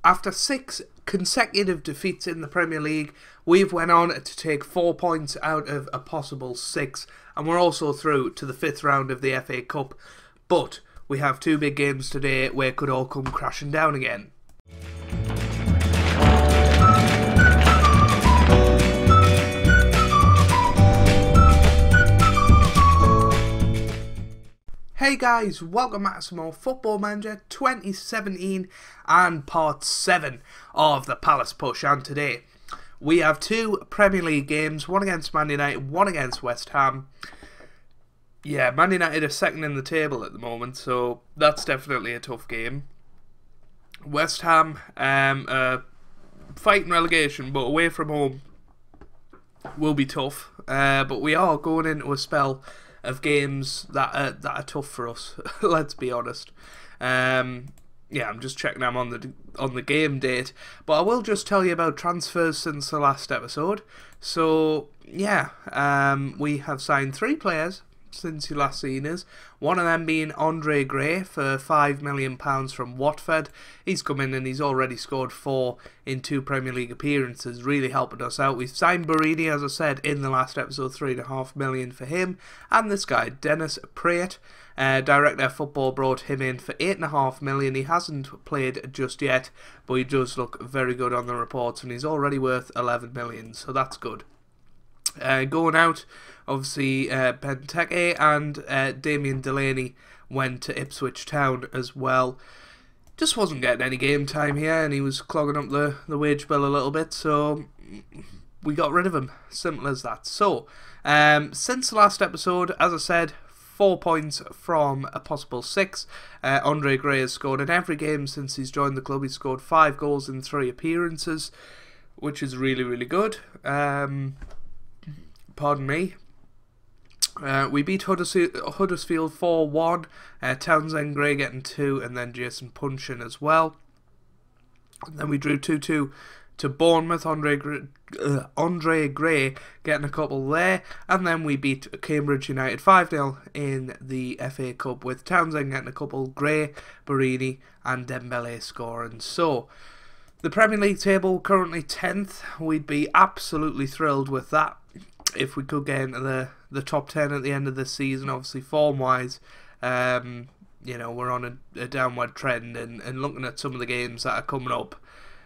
After 6 consecutive defeats in the Premier League, we've went on to take 4 points out of a possible 6, and we're also through to the 5th round of the FA Cup. But we have 2 big games today where it could all come crashing down again. Hey guys, welcome back to some more Football Manager 2017 and part 7 of the Palace Push. And today we have 2 Premier League games, one against Man United, one against West Ham. Yeah, Man United are second in the table at the moment, so that's definitely a tough game. West Ham fighting relegation, but away from home will be tough. But we are going into a spell of games that are tough for us. Let's be honest. Yeah, I'm just checking I'm on the game date, but I will just tell you about transfers since the last episode. So yeah, we have signed 3 players since you last seen us. One of them being Andre Gray for £5 million from Watford. He's come in and he's already scored 4 in 2 Premier League appearances, really helping us out. We've signed Barini, as I said in the last episode, £3.5 million for him. And this guy, Dennis Praet, Director Football, brought him in for £8.5 million. He hasn't played just yet, but he does look very good on the reports, and he's already worth £11 million, so that's good. Going out, obviously, Benteke and Damien Delaney went to Ipswich Town as well. Just wasn't getting any game time here, and he was clogging up the wage bill a little bit, so we got rid of him. Simple as that. So, since the last episode, as I said, 4 points from a possible 6. Andre Gray has scored in every game since he's joined the club. He's scored 5 goals in 3 appearances, which is really, really good. Pardon me. We beat Huddersfield 4-1, Townsend Gray getting 2, and then Jason Punchin as well. And then we drew 2-2 to Bournemouth, Andre Gray getting a couple there, and then we beat Cambridge United 5-0 in the FA Cup with Townsend getting a couple, Gray, Barini and Dembele scoring. So, the Premier League table currently 10th. We'd be absolutely thrilled with that if we could get into the top 10 at the end of this season. Obviously, form-wise, you know, we're on a downward trend, and looking at some of the games that are coming up,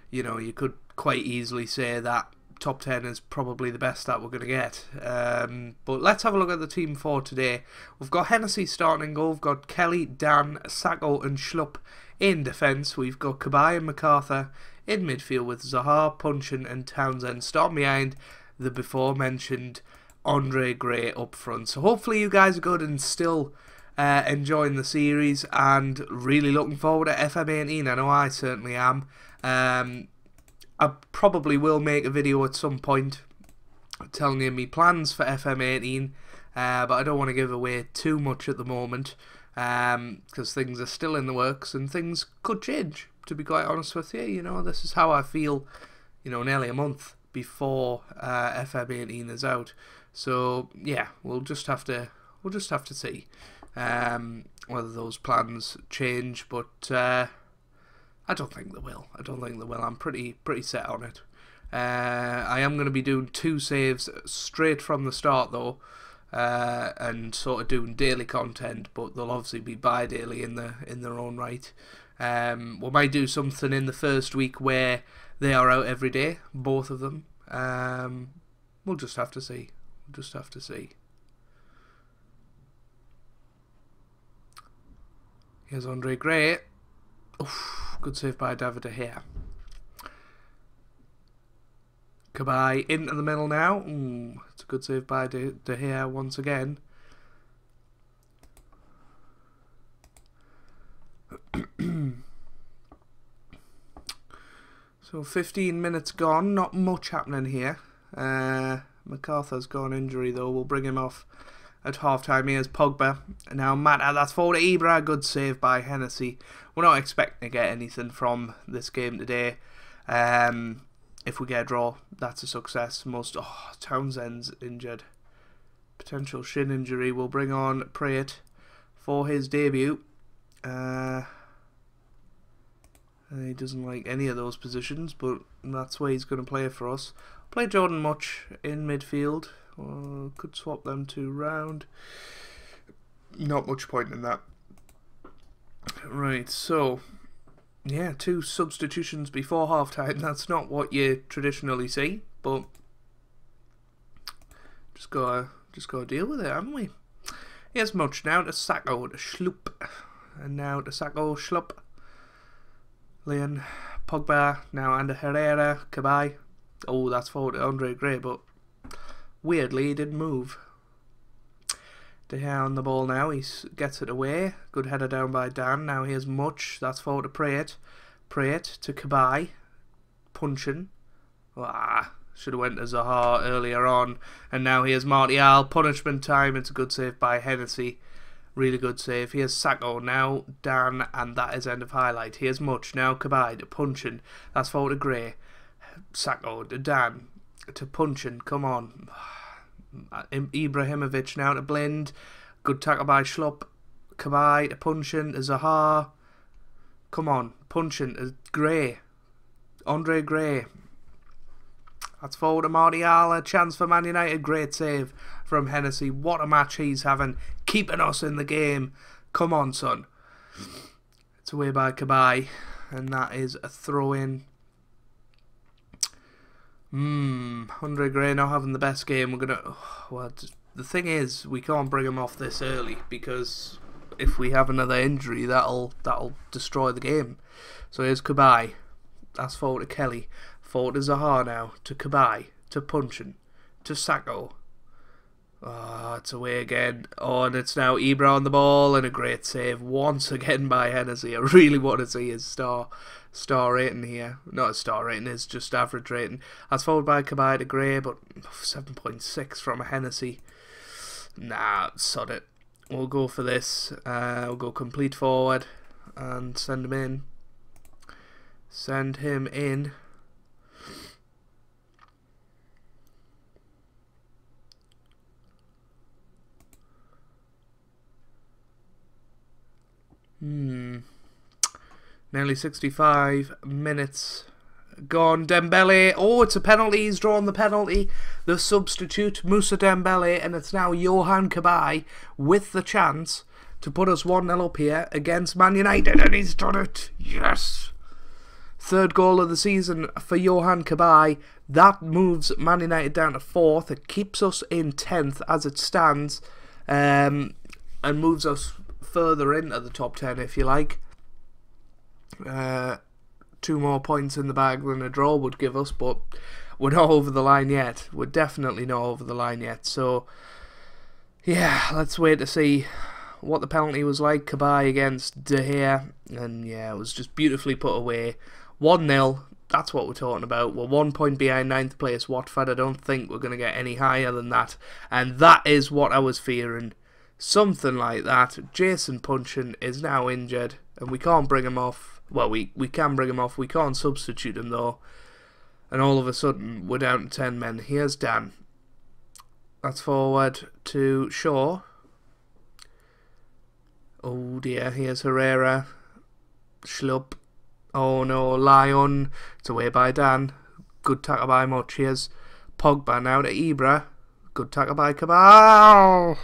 you know, you could quite easily say that top 10 is probably the best that we're going to get. But let's have a look at the team for today. We've got Hennessy starting in goal. We've got Kelly, Dan, Sacco and Schlupp in defence. We've got Cabaye and MacArthur in midfield with Zaha, Punchin and Townsend starting behind the before mentioned Andre Gray up front. So hopefully you guys are good and still enjoying the series and really looking forward to FM18. I know I certainly am. I probably will make a video at some point telling you my plans for FM18, but I don't want to give away too much at the moment because things are still in the works and things could change, to be quite honest with you. You know, this is how I feel, you know, nearly a month before FM18 is out. So yeah, we'll just have to see whether those plans change, but I don't think they will. I'm pretty set on it. I am going to be doing 2 saves straight from the start though, and sort of doing daily content, but they'll obviously be bi-daily in their own right. We might do something in the first week where they are out every day, both of them. We'll just have to see. Here's Andre Gray. Oof, good save by David De Gea. Cabaye into the middle now. Ooh, it's a good save by De Gea once again. So 15 minutes gone, not much happening here. MacArthur's got an injury though, we'll bring him off at half-time. Here's Pogba. Now Mata, that's forward to Ibra, good save by Hennessy. We're not expecting to get anything from this game today. If we get a draw, that's a success. Townsend's injured. Potential shin injury. We'll bring on Praet for his debut. He doesn't like any of those positions, but that's where he's going to play for us. Play Jordan Much in midfield. Could swap them two round. Not much point in that. Right, so yeah, 2 substitutions before half-time. That's not what you traditionally see, but just gotta deal with it, haven't we? Here's Much now to Sacco, to Schlupp, and now to Sacco, Schlupp, Leon, Pogba, now under Herrera, Cabai. Oh, that's forward to Andre Gray, but weirdly he didn't move. De Gea on the ball now, he gets it away. Good header down by Dan. Now here's Much, that's forward to Prayet. Prayet to Cabai, punching. Should have went to Zaha earlier on. And now here's Martial, punishment time. It's a good save by Hennessy. Really good save. Here's Sacco, now Dan, and that is end of highlight. Here's Much, now Cabai to punching. That's forward to Gray. Sacco to Dan, to punching. Come on. Ibrahimovic now to Blind. Good tackle by Schlupp. Cabai to punching. To Zaha. Come on. Punching. To Gray. Andre Gray. That's forward to Martial. A chance for Man United. Great save from Hennessy. What a match he's having. Keeping us in the game. Come on, son. It's away by Cabai. And that is a throw-in. Andre Gray not having the best game. We're gonna. Well, the thing is, we can't bring him off this early because if we have another injury, that'll destroy the game. So here's Cabai. That's forward to Kelly. Forward to Zaha now. To Cabai. To Punchin. To Sacco. It's away again. And it's now Ibra on the ball, and a great save once again by Hennessy. I really want to see his star rating here. Not a star rating, it's just average rating. That's followed by Cabai to Gray, but 7.6 from a Hennessy. Nah, sod it. We'll go for this. We'll go complete forward and send him in. Send him in. Nearly 65 minutes gone. Dembele. Oh, it's a penalty. He's drawn the penalty. The substitute, Moussa Dembele, and it's now Johan Cabai with the chance to put us 1-0 up here against Man United, and he's done it. Yes. Third goal of the season for Johan Cabai. That moves Man United down to 4th. It keeps us in 10th as it stands, and moves us further into the top 10, if you like. 2 more points in the bag than a draw would give us, but we're not over the line yet. We're definitely not over the line yet. So, yeah, let's wait to see what the penalty was like. Cabai against De Gea, and yeah, it was just beautifully put away. 1-0, that's what we're talking about. We're 1 point behind 9th place Watford. I don't think we're going to get any higher than that, and that is what I was fearing. Something like that. Jason Punchin is now injured, and we can't bring him off. Well, we can bring him off. We can't substitute him, though. And all of a sudden, we're down to 10 men. Here's Dan. That's forward to Shaw. Oh, dear. Here's Herrera. Schlupp. Oh, no. Lyon. It's away by Dan. Good tackle by Much. Here's Pogba now to Ibra. Good tackle by Cabal.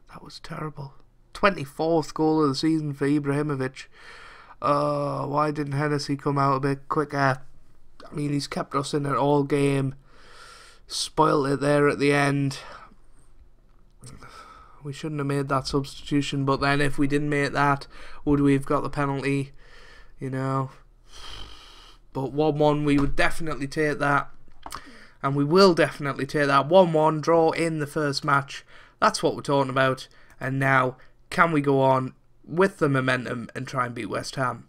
That was terrible. 24th goal of the season for Ibrahimovic. Why didn't Hennessy come out a bit quicker? I mean, he's kept us in it all game. Spoiled it there at the end. We shouldn't have made that substitution, but then if we didn't make that, would we have got the penalty? You know. But 1-1, we would definitely take that. And we will definitely take that. 1-1, draw in the first match. That's what we're talking about. And now, can we go on with the momentum and try and beat West Ham?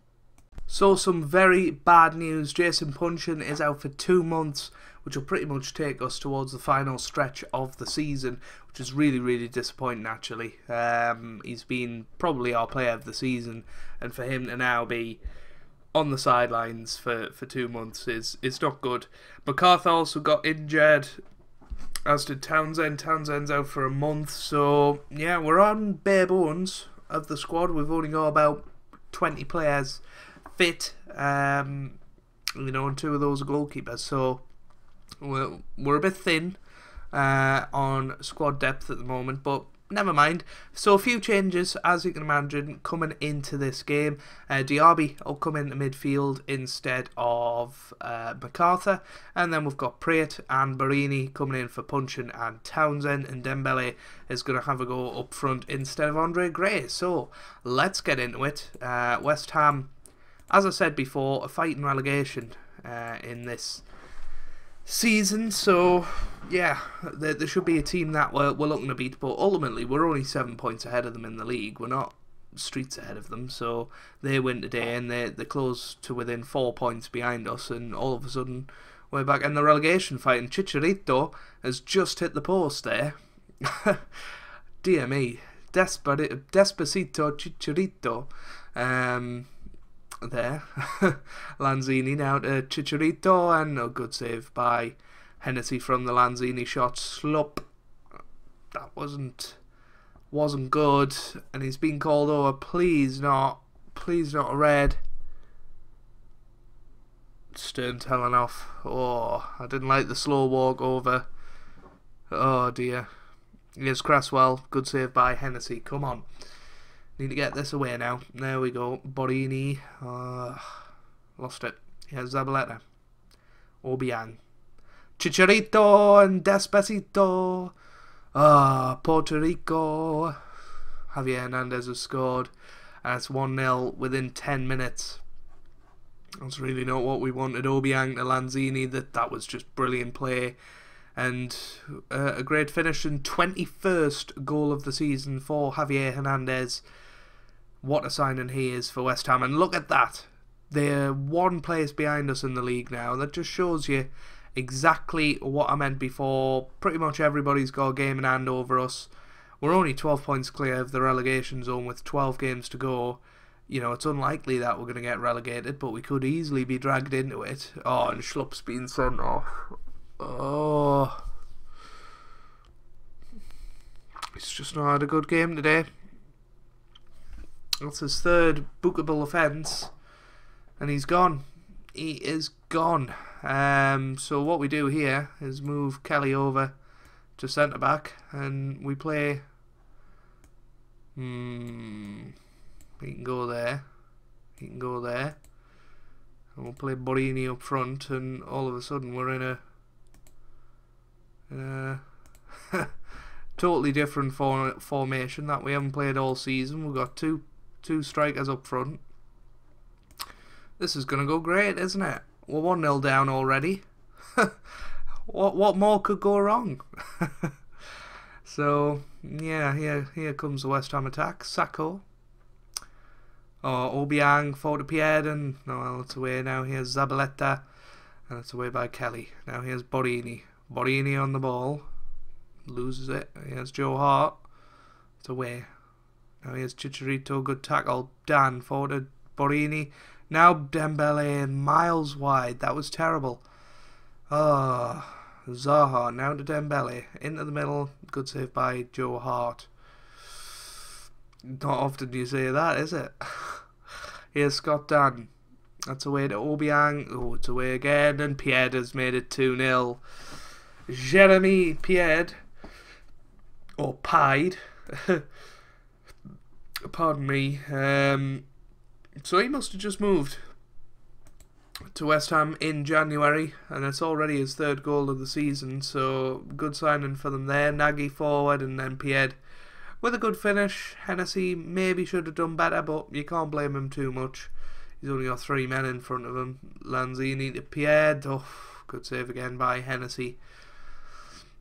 So, some very bad news. Jason Punchin is out for 2 months, which will pretty much take us towards the final stretch of the season, which is really, really disappointing, actually. He's been probably our player of the season, and for him to now be on the sidelines for 2 months is not good. McCarthy also got injured, as did Townsend. Townsend's out for a month, so yeah, we're on bare bones. of the squad. We've only got about 20 players fit, and 2 of those are goalkeepers. So we're a bit thin on squad depth at the moment, but never mind. So a few changes, as you can imagine, coming into this game. Diaby will come into midfield instead of MacArthur, and then we've got Prait and Barini coming in for Puncheon and Townsend, and Dembele is going to have a go up front instead of Andre Gray. So let's get into it. West Ham, as I said before, are fighting relegation in this season, so yeah, there should be a team that we're looking to beat, but ultimately we're only 7 points ahead of them in the league. We're not streets ahead of them, so they win today and they're close to within 4 points behind us, and all of a sudden we're back in the relegation fight. And Chicharito has just hit the post there. Dear me, Despacito Chicharito. There. Lanzini now to Chicharito, and a good save by Hennessy from the Lanzini shot. Slop. That wasn't good, and he's been called over. Please not a red. Stern telling off. Oh, I didn't like the slow walk over. Oh dear. Here's Cresswell. Good save by Hennessy. Come on. Need to get this away now. There we go. Borini. Lost it. Here's Zabaleta. Obiang. Chicharito and Despacito. Puerto Rico. Javier Hernandez has scored. And it's 1-0 within 10 minutes. That's really not what we wanted. Obiang to Lanzini. That was just brilliant play. And a great finish, and 21st goal of the season for Javier Hernandez. What a signing he is for West Ham. And look at that. They're 1 place behind us in the league now. That just shows you exactly what I meant before. Pretty much everybody's got a game in hand over us. We're only 12 points clear of the relegation zone with 12 games to go. It's unlikely that we're going to get relegated, but we could easily be dragged into it. Oh, and Schlupp's been sent off. Oh, he's just not had a good game today. That's his 3rd bookable offence, and he's gone. He is gone. So what we do here is move Kelly over to centre back, and we play. He can go there. He can go there, and we'll play Borini up front, and all of a sudden we're in a totally different formation that we haven't played all season. We've got two strikers up front. This is gonna go great, isn't it? We're 1-0 down already. What more could go wrong? So yeah, here comes the West Ham attack. Sacco. Oh, Obiang forward to Pierre, and well, it's away now. Here's Zabaleta, and it's away by Kelly. Now here's Borini. Borini on the ball. Loses it. Here's Joe Hart. It's away. Now here's Chicharito. Good tackle. Dan forward to Borini. Now Dembele miles wide. That was terrible. Zaha now to Dembele. Into the middle. Good save by Joe Hart. Not often do you say that, is it? Here's Scott Dan. That's away to Obiang. Oh, it's away again. And Pierre has made it 2-0. Jeremy Pierre, or Pied, pardon me. So he must have just moved to West Ham in January, and it's already his 3rd goal of the season. So good signing for them there. Nagy forward, and then Pierre with a good finish. Hennessy maybe should have done better, but you can't blame him too much. He's only got 3 men in front of him. Lanzini to Pierre. Oh, good save again by Hennessy.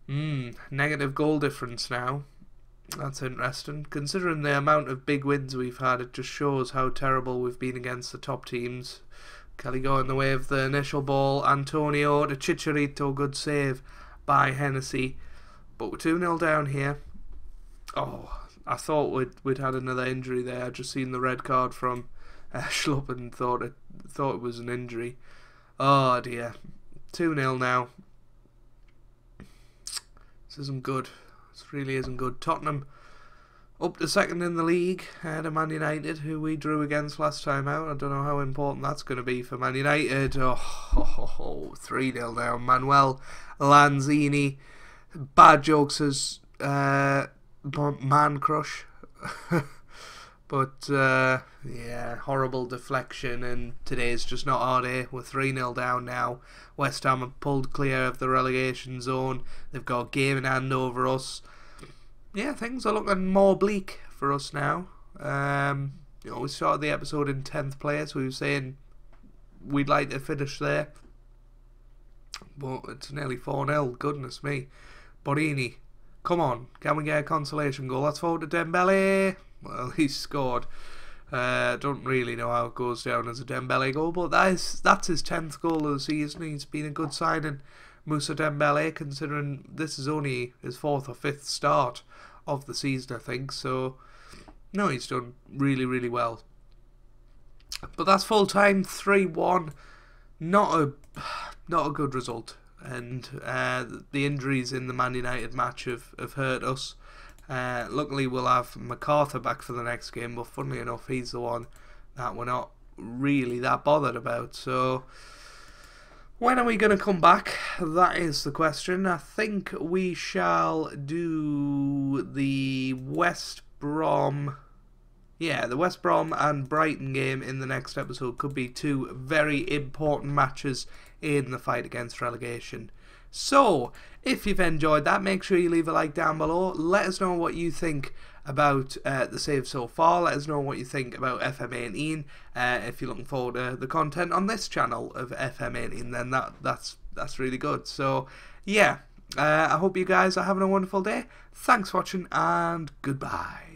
Negative goal difference now. That's interesting. Considering the amount of big wins we've had, it just shows how terrible we've been against the top teams. Kelly going the way of the initial ball. Antonio to Chicharito. Good save by Hennessy. But we're 2-0 down here. Oh, I thought we'd had another injury there. I just seen the red card from Schlupp and thought it was an injury. Oh dear. 2-0 now. This isn't good. This really isn't good. Tottenham Up to second in the league, to Man United, who we drew against last time out. I don't know how important that's going to be for Man United. 3-0 down. Manuel Lanzini. Bad jokes as man crush. But, yeah, horrible deflection, and today's just not our day. We're 3-0 down now. West Ham have pulled clear of the relegation zone. They've got a game in hand over us. Yeah, things are looking more bleak for us now. We started the episode in 10th place. We were saying we'd like to finish there. But it's nearly 4-0. Goodness me. Borini, come on. Can we get a consolation goal? Let's forward to Dembele. Well, he scored. Don't really know how it goes down as a Dembele goal, but that's his 10th goal of the season. He's been a good signing, Moussa Dembele, considering this is only his 4th or 5th start of the season, I think. So, no, he's done really, really well. But that's full time, 3-1. Not a good result. And the injuries in the Man United match have hurt us. Luckily, we'll have MacArthur back for the next game, but funnily enough, he's the one that we're not really that bothered about. So, when are we going to come back? That is the question. I think we shall do the West Brom. Yeah, the West Brom and Brighton game in the next episode could be 2 very important matches in the fight against relegation. So, if you've enjoyed that, make sure you leave a like down below. Let us know what you think about the save so far. Let us know what you think about FM17. If you're looking forward to the content on this channel of FM18, then that's really good. So, yeah, I hope you guys are having a wonderful day. Thanks for watching, and goodbye.